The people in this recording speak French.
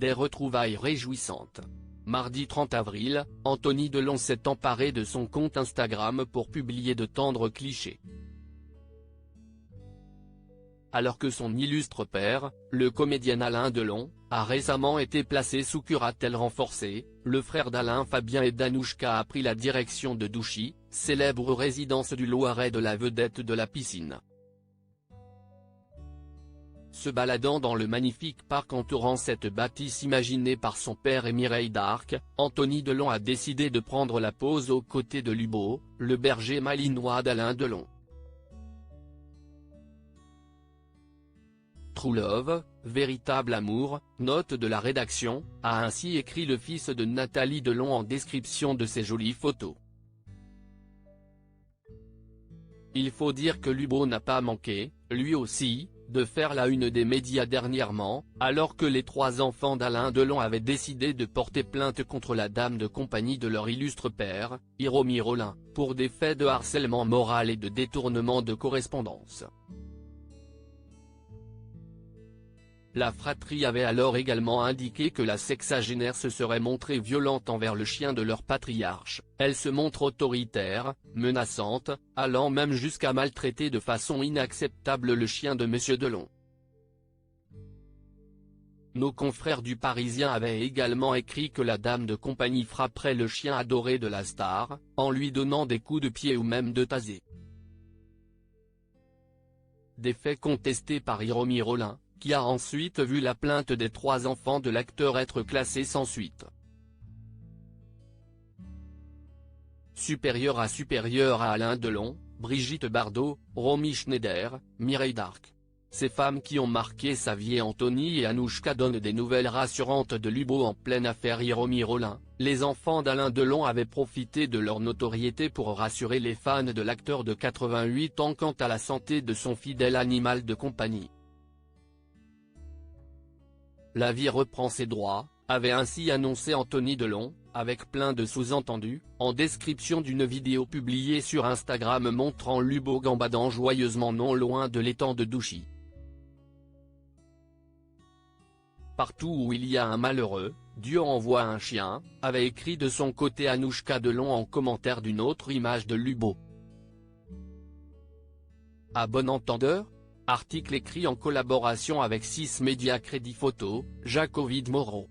Des retrouvailles réjouissantes. Mardi 30 avril, Anthony Delon s'est emparé de son compte Instagram pour publier de tendres clichés. Alors que son illustre père, le comédien Alain Delon, a récemment été placé sous curatelle renforcée, le frère d'Alain, Fabien et d'Anouchka, a pris la direction de Douchy, célèbre résidence du Loiret de la vedette de la piscine. Se baladant dans le magnifique parc entourant cette bâtisse imaginée par son père et Mireille d'Arc, Anthony Delon a décidé de prendre la pose aux côtés de Lubo, le berger malinois d'Alain Delon. True Love, véritable amour, note de la rédaction, a ainsi écrit le fils de Nathalie Delon en description de ces jolies photos. Il faut dire que Lubo n'a pas manqué, lui aussi, de faire la une des médias dernièrement, alors que les 3 enfants d'Alain Delon avaient décidé de porter plainte contre la dame de compagnie de leur illustre père, Hiromi Rollin, pour des faits de harcèlement moral et de détournement de correspondance. La fratrie avait alors également indiqué que la sexagénaire se serait montrée violente envers le chien de leur patriarche, elle se montre autoritaire, menaçante, allant même jusqu'à maltraiter de façon inacceptable le chien de Monsieur Delon. Nos confrères du Parisien avaient également écrit que la dame de compagnie frapperait le chien adoré de la star, en lui donnant des coups de pied ou même de taser. Des faits contestés par Hiromi Rollin, qui a ensuite vu la plainte des 3 enfants de l'acteur être classée sans suite. Supérieure à Alain Delon, Brigitte Bardot, Romy Schneider, Mireille d'Arc. Ces femmes qui ont marqué sa vie. Anthony et Anouchka donnent des nouvelles rassurantes de Lubo en pleine affaire Hiromi Rollin. Les enfants d'Alain Delon avaient profité de leur notoriété pour rassurer les fans de l'acteur de 88 ans quant à la santé de son fidèle animal de compagnie. La vie reprend ses droits, avait ainsi annoncé Anthony Delon, avec plein de sous-entendus, en description d'une vidéo publiée sur Instagram montrant Lubo gambadant joyeusement non loin de l'étang de Douchy. Partout où il y a un malheureux, Dieu envoie un chien, avait écrit de son côté Anouchka Delon en commentaire d'une autre image de Lubo. À bon entendeur ? Article écrit en collaboration avec 6 médias Crédit Photo, Jacques-Ovid Moreau.